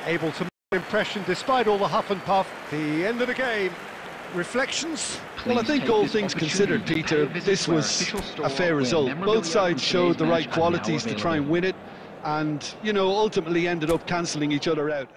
able to make an impression despite all the huff and puff. The end of the game. Reflections? Well, I think all things considered, Peter, this was a fair result. Both sides showed the right qualities to try and win it, and, you know, ultimately ended up cancelling each other out.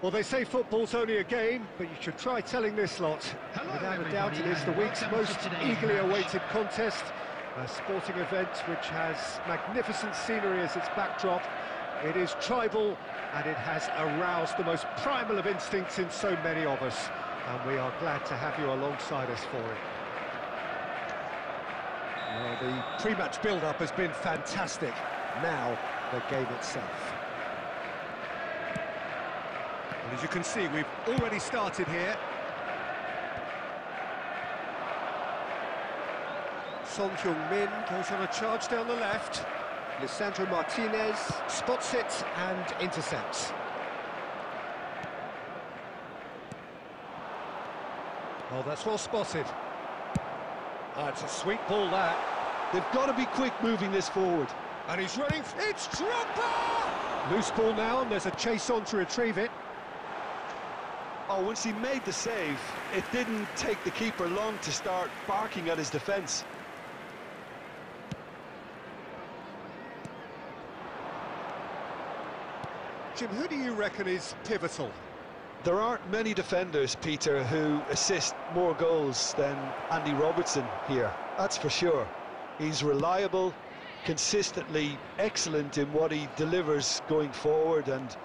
Well, they say football's only a game, but you should try telling this lot. Without a doubt, it is the week's most eagerly awaited contest. A sporting event which has magnificent scenery as its backdrop. It is tribal, and it has aroused the most primal of instincts in so many of us. And we are glad to have you alongside us for it. Well, the pre-match build-up has been fantastic. Now, the game itself. And as you can see, we've already started here. Son Heung-min goes on a charge down the left. Lisandro Martinez spots it and intercepts. Oh, that's well spotted. Oh, it's a sweet ball, that. They've got to be quick moving this forward. And he's running. It's Drogba! Loose ball now, and there's a chase on to retrieve it. Oh, once he made the save, it didn't take the keeper long to start barking at his defence. Jim, who do you reckon is pivotal? There aren't many defenders, Peter, who assist more goals than Andy Robertson here, that's for sure. He's reliable, consistently excellent in what he delivers going forward, and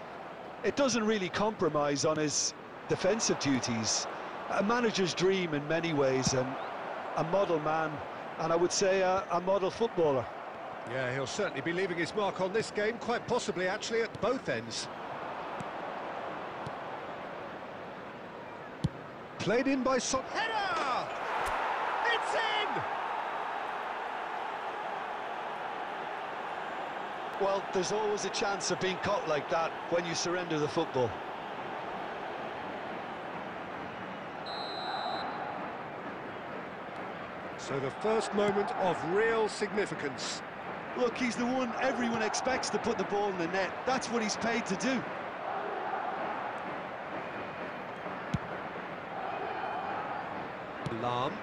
it doesn't really compromise on his defensive duties. A manager's dream in many ways, and a model man, and I would say a model footballer. Yeah, he'll certainly be leaving his mark on this game, quite possibly actually at both ends. Played in by Son. Header! It's in! Well, there's always a chance of being caught like that when you surrender the football. So the first moment of real significance. Look, he's the one everyone expects to put the ball in the net. That's what he's paid to do. Lam.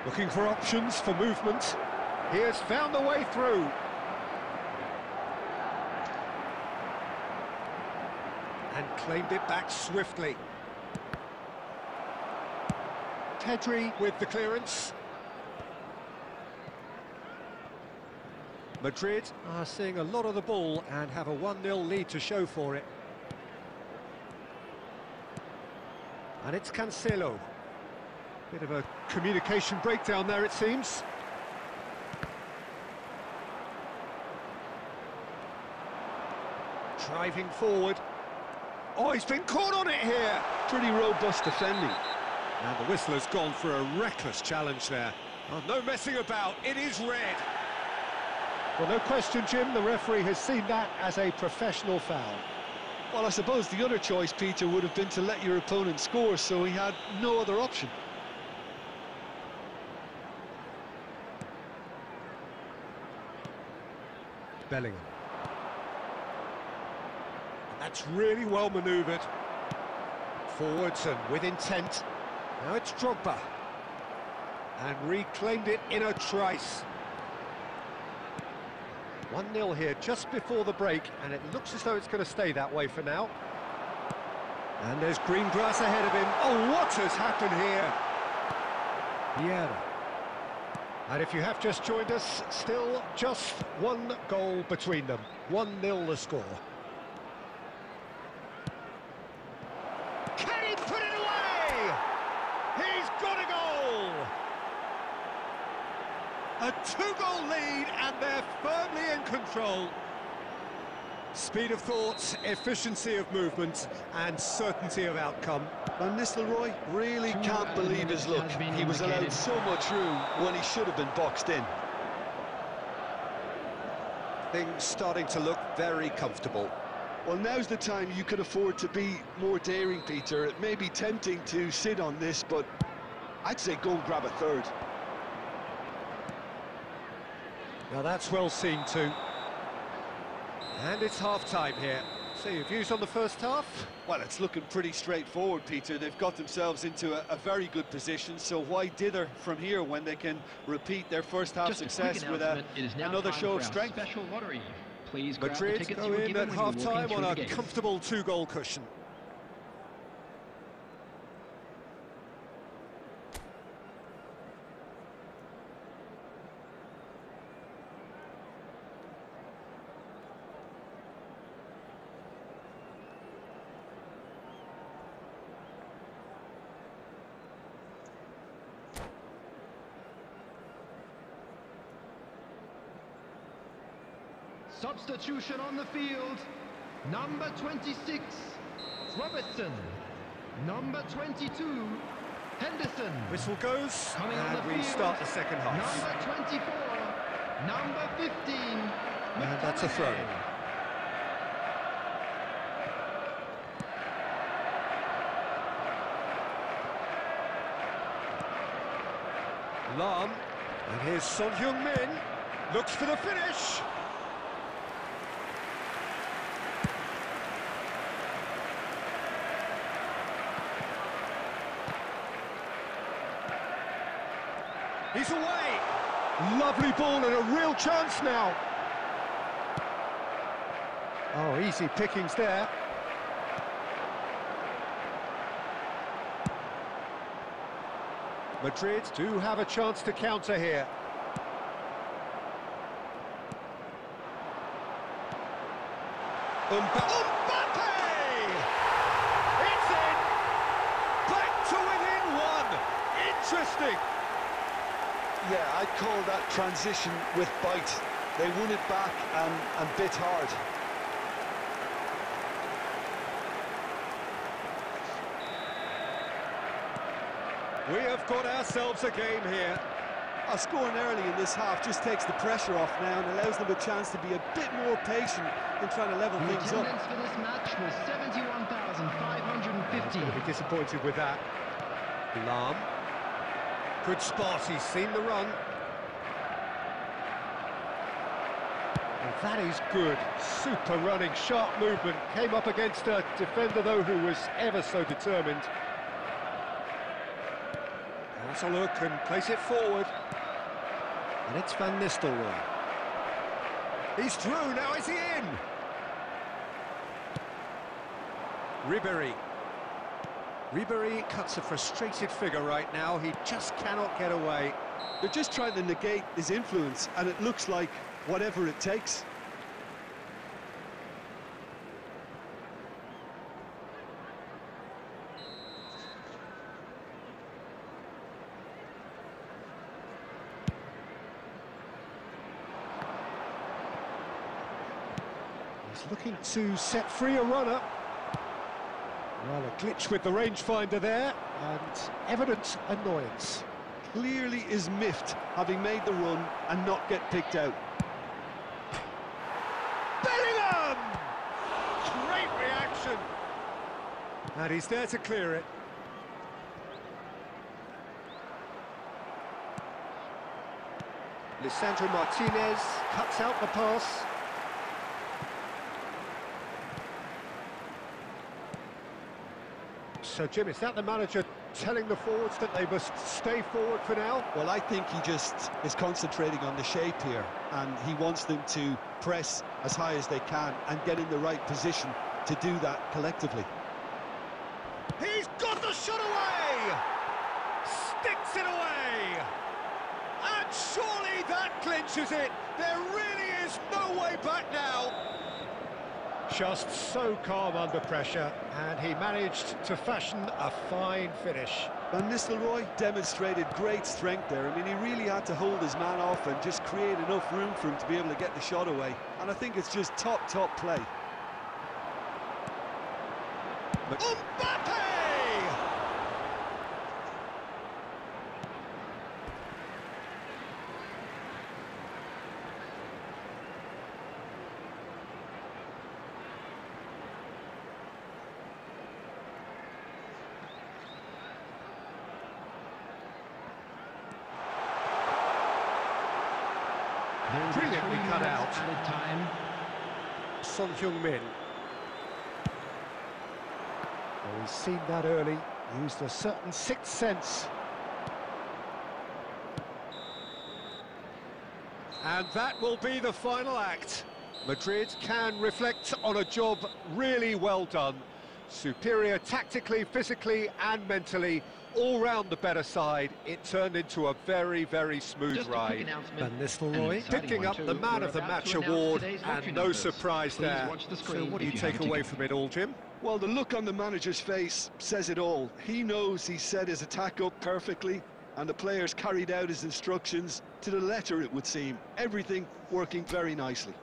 Looking for options for movement. He has found the way through. And claimed it back swiftly. Pedri with the clearance. Madrid are seeing a lot of the ball and have a 1-0 lead to show for it. And it's Cancelo. Bit of a communication breakdown there, it seems. Driving forward. Oh, he's been caught on it here. Pretty robust defending. And the whistle has gone for a reckless challenge there. Oh, no messing about, it is red. Well, no question, Jim, the referee has seen that as a professional foul. Well, I suppose the other choice, Peter, would have been to let your opponent score, so he had no other option. Bellingham. That's really well manoeuvred. Forwards and with intent. Now it's Drogba. And reclaimed it in a trice. 1-0 here just before the break, and it looks as though it's going to stay that way for now. And there's green grass ahead of him. Oh, what has happened here? Vieira. And if you have just joined us, still just one goal between them. 1-0 the score. Can he put it away? He's got a goal! A 2-goal lead, and they're firmly in control. Speed of thought, efficiency of movement, and certainty of outcome. Van Nistelrooy really can't believe his luck. He was allowed so much room when he should have been boxed in. Things starting to look very comfortable. Well, now's the time you could afford to be more daring, Peter. It may be tempting to sit on this, but I'd say go and grab a third. Now that's well seen too. And it's half-time here. So your views on the first half? Well, it's looking pretty straightforward, Peter. They've got themselves into a very good position, so why dither from here when they can repeat their first half success with another show of strength? Special lottery. Please grab the Madrid tickets go you were in given at when you walked in half-time on through a the gate. comfortable 2-goal cushion. Substitution on the field. Number 26, Robertson. Number 22, Henderson. Whistle goes, Coming on and the we field, start the second half. Number 24, number 15, And that's a throw. Lam, and here's Son Heung-min, looks for the finish. He's away. Lovely ball and a real chance now. Oh, easy pickings there. Madrid do have a chance to counter here. Mbappe! It's in! Back to within one! Interesting! Yeah, I'd call that transition with bite. They won it back and bit hard. We have got ourselves a game here. Scoring early in this half just takes the pressure off now and allows them a chance to be a bit more patient in trying to level The things up. attendance for this match was 71,550. Going to be disappointed with that. Lam. Good spot, he's seen the run. And that is good. Super running, sharp movement. Came up against a defender, though, who was ever so determined. Has a look and place it forward. And it's Van Nistelrooy. He's through, now is he in? Ribéry. Ribery cuts a frustrated figure right now. He just cannot get away. They're just trying to negate his influence, and it looks like whatever it takes. He's looking to set free a runner. Well, a glitch with the rangefinder there, and evident annoyance. Clearly is miffed, having made the run and not get picked out. Bellingham! Great reaction. And he's there to clear it. Lisandro Martinez cuts out the pass. So, Jim, is that the manager telling the forwards that they must stay forward for now? Well, I think he just is concentrating on the shape here, and he wants them to press as high as they can and get in the right position to do that collectively. He's got the shot away! Sticks it away! And surely that clinches it! There really is no way back now! Just so calm under pressure, and he managed to fashion a fine finish. Van Nistelrooy demonstrated great strength there. I mean, he really had to hold his man off and just create enough room for him to be able to get the shot away. And I think it's just top play. Mbappe! Brilliantly cut out. Time. Son Heung-min. Oh, he's seen that early, used a certain sixth sense. And that will be the final act. Madrid can reflect on a job really well done. Superior tactically, physically and mentally, all round the better side. It turned into a very, very smooth ride. Van Nistelrooy picking up the Man of the Match award, and no surprise there. So what do you take away from it all, Jim? Well, the look on the manager's face says it all. He knows he set his attack up perfectly, and the players carried out his instructions to the letter, it would seem. Everything working very nicely.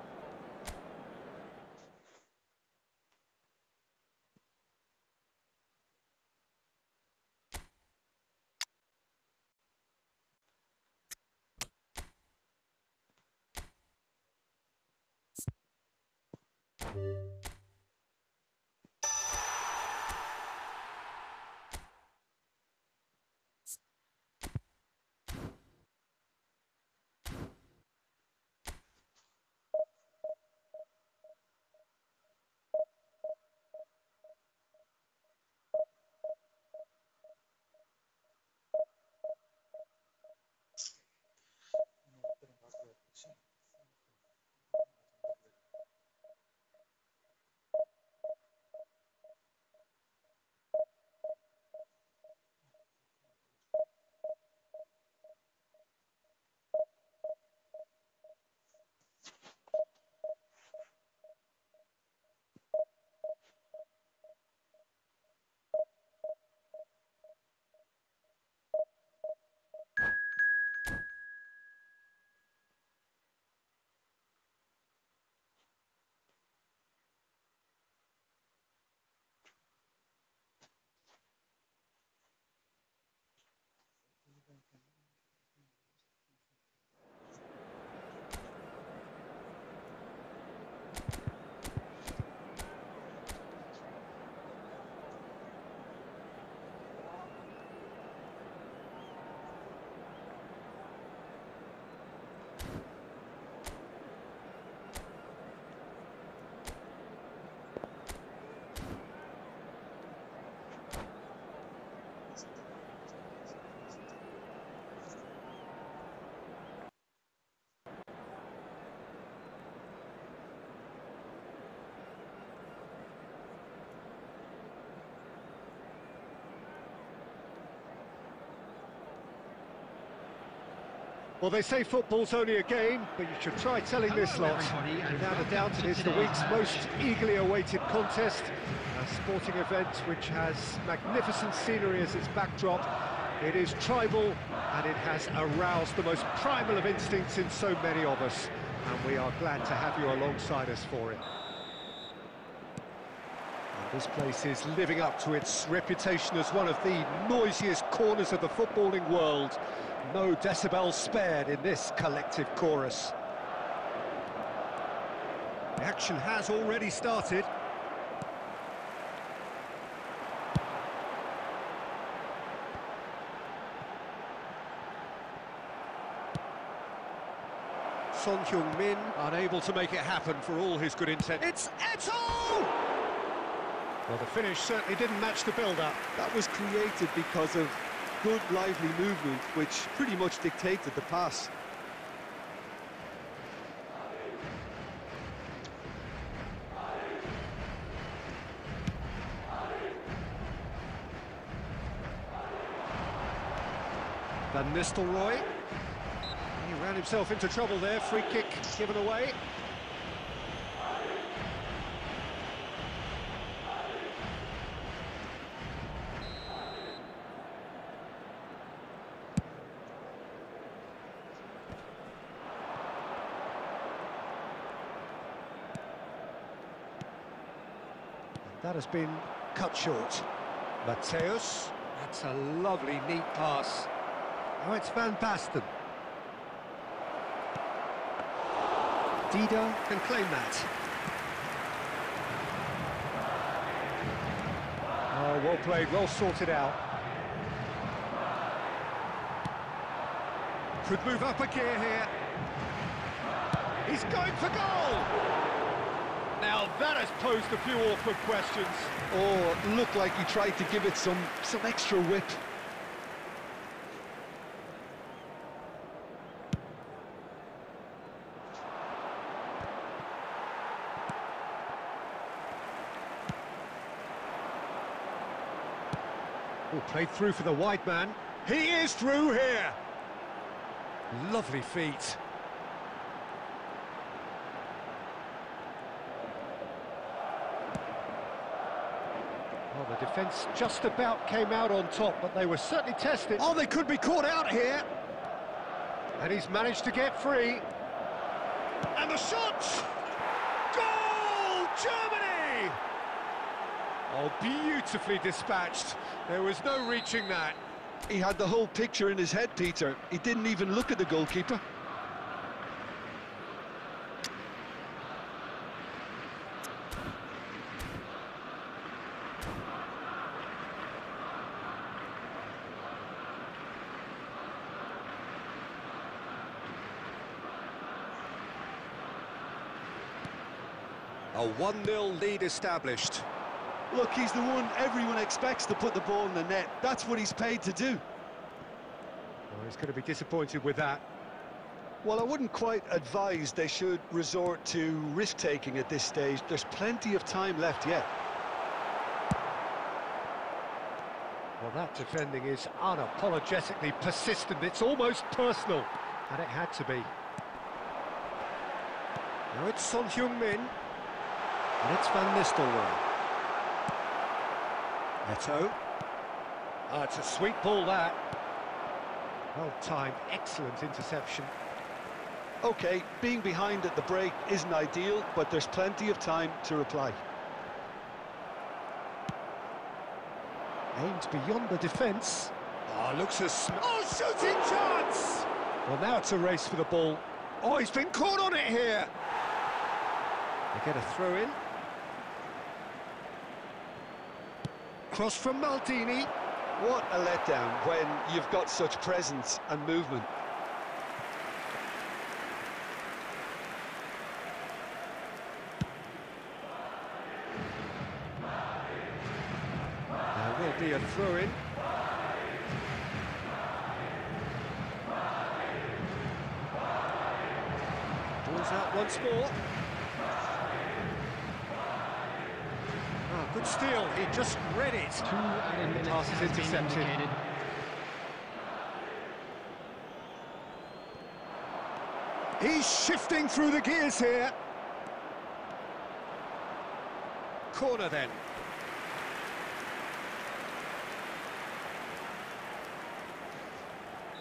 Well, they say football's only a game, but you should try telling this lot. Without a doubt, it is the week's most eagerly awaited contest. A sporting event which has magnificent scenery as its backdrop. It is tribal, and it has aroused the most primal of instincts in so many of us. And we are glad to have you alongside us for it. And this place is living up to its reputation as one of the noisiest corners of the footballing world. No decibels spared in this collective chorus. The action has already started. Son Heung-min unable to make it happen for all his good intent. It's Eto'o! Well, the finish certainly didn't match the build-up. That was created because of good, lively movement, which pretty much dictated the pass. Van Nistelrooy. He ran himself into trouble there. Free kick given away. That has been cut short. Mateus. That's a lovely, neat pass. Now it's Van Basten. Dida can claim that. Oh, well played, well sorted out. Could move up a gear here. He's going for goal! Now that has posed a few awkward questions. Oh, it looked like he tried to give it some extra whip. Oh, played through for the wide man. He is through here. Lovely feet. Well, the defence just about came out on top, but they were certainly tested. Oh, they could be caught out here. And he's managed to get free. And the shot! Goal! Germany! Oh, beautifully dispatched. There was no reaching that. He had the whole picture in his head, Peter. He didn't even look at the goalkeeper. A 1-0 lead established. Look, he's the one everyone expects to put the ball in the net. That's what he's paid to do. Well, he's going to be disappointed with that. Well, I wouldn't quite advise they should resort to risk-taking at this stage. There's plenty of time left yet. Well, that defending is unapologetically persistent. It's almost personal, and it had to be. Now it's Son Heung-min, and it's Van Nistelrooy. Eto'o. Oh, it's a sweet ball, that. Well timed, excellent interception. OK, being behind at the break isn't ideal, but there's plenty of time to reply. Aimed beyond the defence. Oh, looks as... Oh, shooting chance! Well, now it's a race for the ball. Oh, he's been caught on it here. They get a throw-in. Cross from Maldini. What a letdown when you've got such presence and movement. There will be a throw-in. Ball's out once more. Good steal, he just read it. 2 added minutes Pass is has been intercepted. indicated. He's shifting through the gears here. Corner then.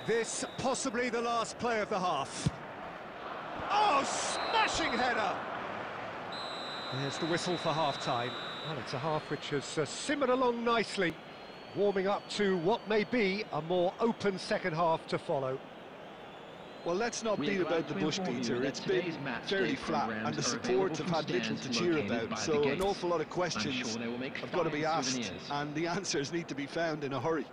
This possibly the last play of the half. Oh, smashing header! There's the whistle for half-time. Well, it's a half which has simmered along nicely, warming up to what may be a more open second half to follow. Well, let's not beat about the bush, Peter. It's been fairly flat, and the support have had little to cheer about, so an awful lot of questions have got to be asked, and the answers need to be found in a hurry.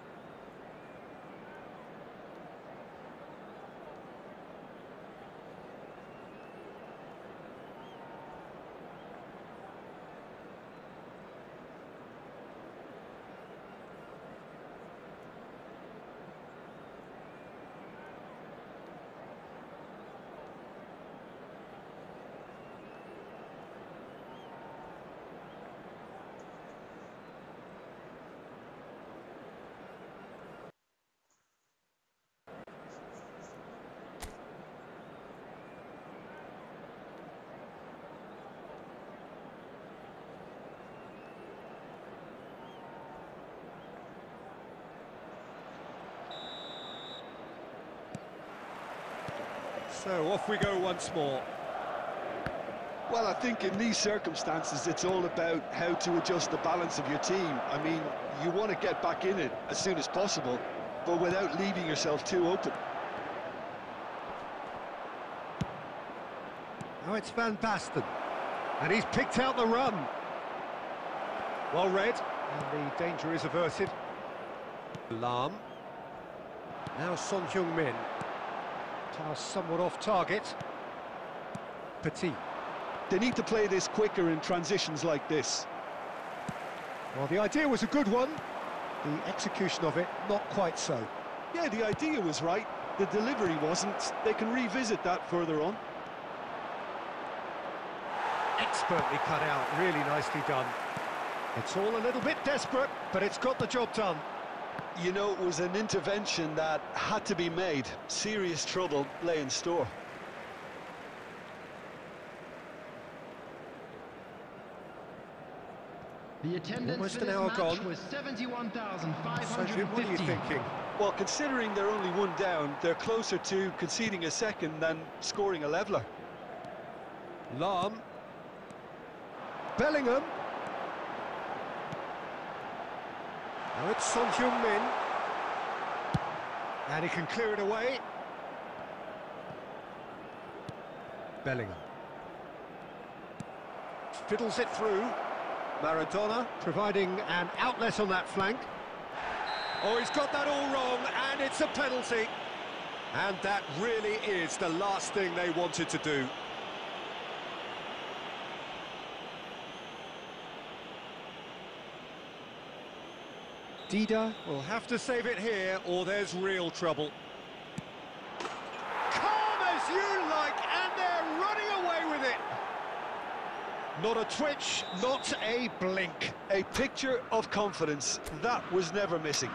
So off we go once more. Well, I think in these circumstances it's all about how to adjust the balance of your team. I mean, you want to get back in it as soon as possible, but without leaving yourself too open. Now it's Van Basten, and he's picked out the run. Well read, and the danger is averted. Lam. Now Son Heung-min. Pass somewhat off target. Petit. They need to play this quicker in transitions like this. Well, the idea was a good one. The execution of it, not quite so. Yeah, the idea was right. The delivery wasn't. They can revisit that further on. Expertly cut out, really nicely done. It's all a little bit desperate, but it's got the job done. You know, it was an intervention that had to be made. Serious trouble lay in store. The attendance Almost for an this hour match gone. was 71,550. So, Jim, what are you thinking? Well, considering they're only one down, they're closer to conceding a second than scoring a leveller. Lam. Bellingham. Now it's Son Heung-min. And he can clear it away. Bellingham. Fiddles it through. Maradona providing an outlet on that flank. Oh, he's got that all wrong, and it's a penalty. And that really is the last thing they wanted to do. Dida will have to save it here, or there's real trouble. Calm as you like, and they're running away with it. Not a twitch, not a blink. A picture of confidence. That was never missing.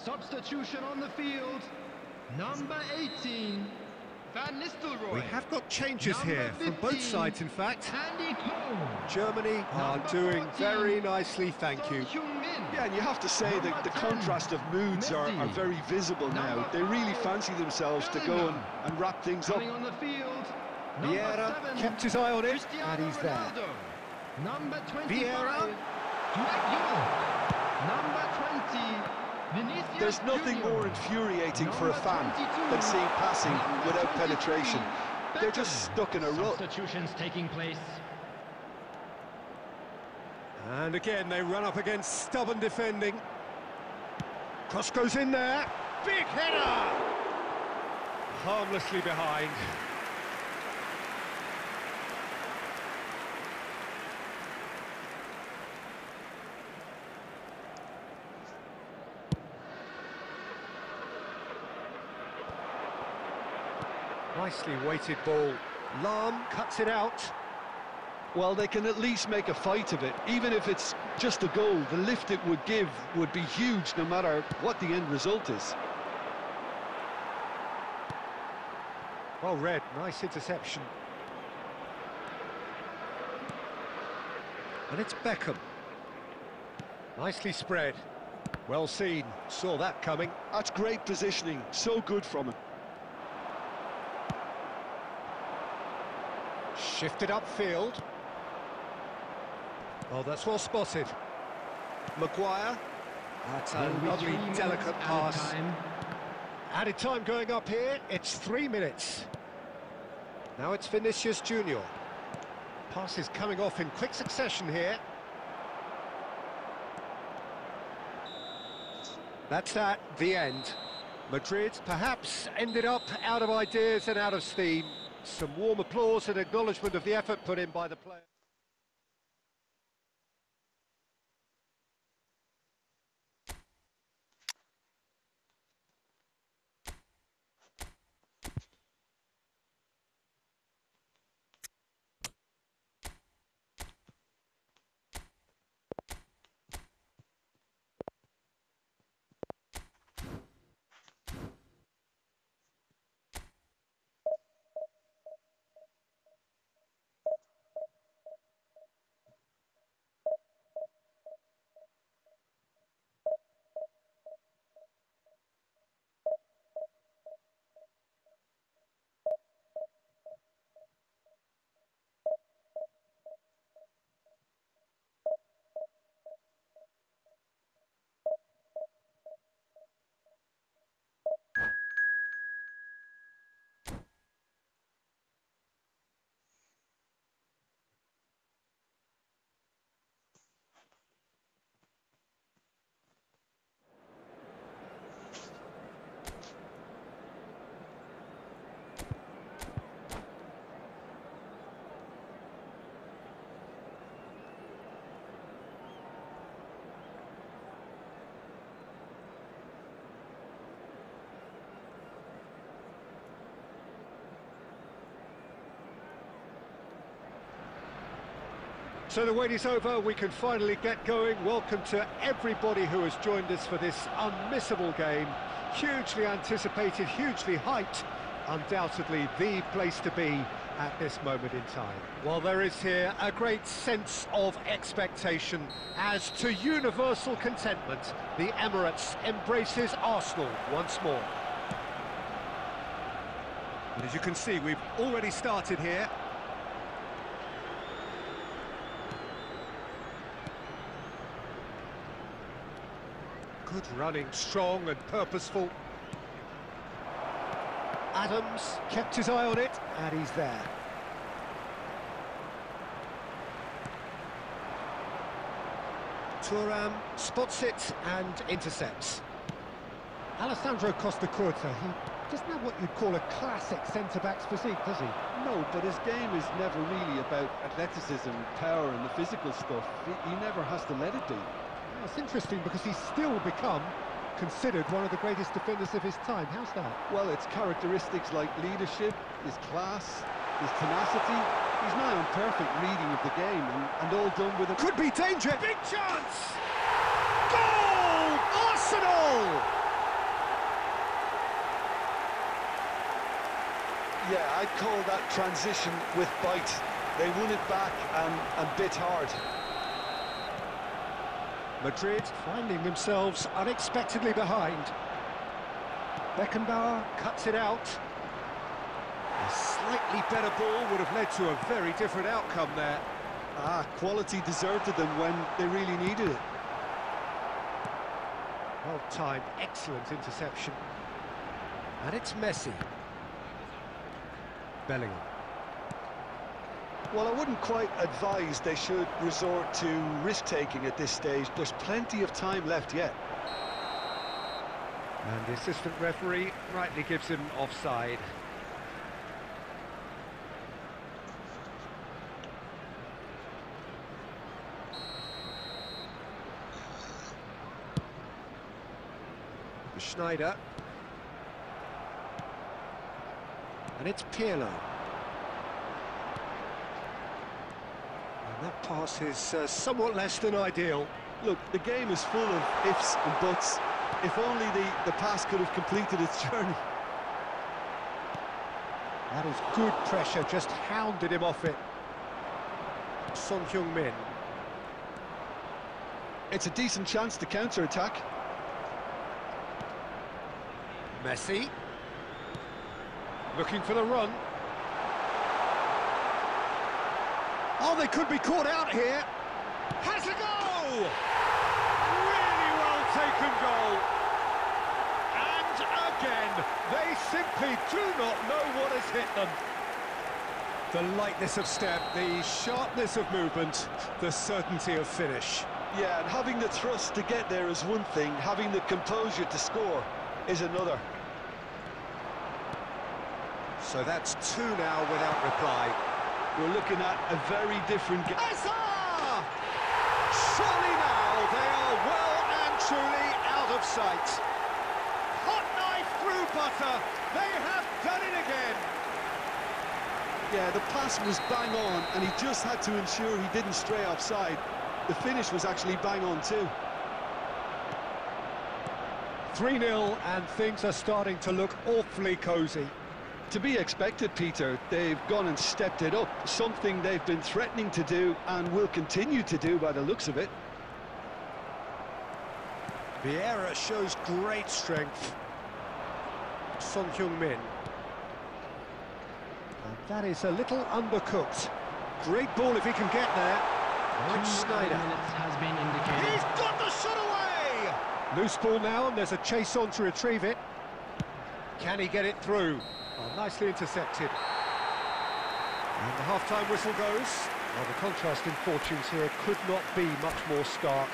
Substitution on the field, number 18, Van Nistelrooy. We have got changes Number here from 15, both sides, in fact. Andy Cole. Germany are Number doing 14, very nicely, thank Son you. Heung-min. Yeah, and you have to say that the contrast of moods are very visible now. They really fancy themselves to go and wrap things up. Coming on the field, number Vieira 7, kept his eye on it, Cristiano and he's there. Ronaldo. Number 25, Vieira. Number 20, Vinicius There's nothing Junior. more infuriating for a Number fan 22, than seeing passing number without 23, penetration. They're just Beckham. stuck in a rut. Substitutions taking place. And again, they run up against stubborn defending. Cross goes in there. Big header! Harmlessly behind. Nicely weighted ball. Lahm cuts it out. Well, they can at least make a fight of it. Even if it's just a goal, the lift it would give would be huge no matter what the end result is. Well read, nice interception. And it's Beckham. Nicely spread. Well seen, saw that coming. That's great positioning, so good from him. Shifted upfield. Oh, that's well spotted. Maguire. That's a lovely, delicate pass. Added time going up here, it's 3 minutes. Now it's Vinicius Junior. Passes coming off in quick succession here. That's that, the end. Madrid perhaps ended up out of ideas and out of steam. Some warm applause and acknowledgement of the effort put in by the player. So the wait is over, we can finally get going. Welcome to everybody who has joined us for this unmissable game. Hugely anticipated, hugely hyped. Undoubtedly the place to be at this moment in time. Well, there is here a great sense of expectation as to universal contentment. The Emirates embraces Arsenal once more. And as you can see, we've already started here. Good running, strong and purposeful. Adams kept his eye on it, and he's there. Thuram spots it and intercepts. Alessandro Costacurta, he doesn't have what you'd call a classic centre-back's physique, does he? No, but his game is never really about athleticism, power and the physical stuff. He never has to let it be. It's interesting because he's still become considered one of the greatest defenders of his time. How's that? Well, it's characteristics like leadership, his class, his tenacity. He's now in perfect reading of the game and all done with a... Could be danger! Big chance! Goal! Arsenal! Yeah, I'd call that transition with bite. They won it back and bit hard. Madrid finding themselves unexpectedly behind. Beckenbauer cuts it out. A slightly better ball would have led to a very different outcome there. Quality deserted them when they really needed it. Well timed, excellent interception. And it's Messi. Bellingham. Well, I wouldn't quite advise they should resort to risk-taking at this stage. There's plenty of time left yet. And the assistant referee rightly gives him offside. Schneider. And it's Pirlo. And that pass is somewhat less than ideal. Look, the game is full of ifs and buts. If only the pass could have completed its journey. That is good pressure, just hounded him off it. Son Heung-min. It's a decent chance to counter-attack. Messi. Looking for the run. Oh, they could be caught out here. Has a goal! Really well taken goal. And again, they simply do not know what has hit them. The lightness of step, the sharpness of movement, the certainty of finish. Yeah, and having the thrust to get there is one thing, having the composure to score is another. So that's 2 now without reply. We're looking at a very different game. Surely now they are well and truly out of sight. Hot knife through butter. They have done it again. Yeah, the pass was bang on, and he just had to ensure he didn't stray offside. The finish was actually bang on too. 3-0, and things are starting to look awfully cosy. To be expected, Peter. They've gone and stepped it up, something they've been threatening to do and will continue to do by the looks of it. Vieira shows great strength. Son Heung-min. And that is a little undercooked. Great ball if he can get there. Rich Snyder. Has been indicated. He's got the shot away! Loose ball now, and there's a chase on to retrieve it. Can he get it through? Oh, nicely intercepted. And the half-time whistle goes. Well, the contrast in fortunes here could not be much more stark.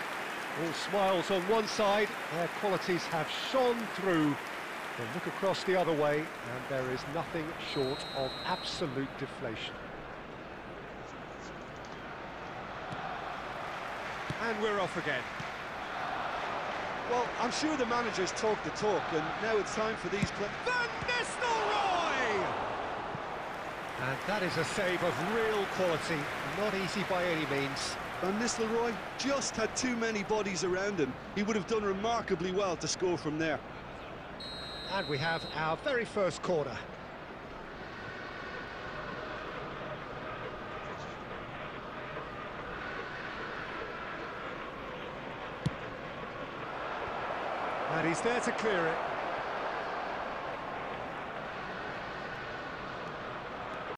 All smiles on one side, their qualities have shone through. Then look across the other way, and there is nothing short of absolute deflation. And we're off again. Well, I'm sure the manager's talked the talk, and now it's time for these players. Van Nistelrooy! And that is a save of real quality, not easy by any means. Van Nistelrooy just had too many bodies around him. He would have done remarkably well to score from there. And we have our very first corner. And he's there to clear it.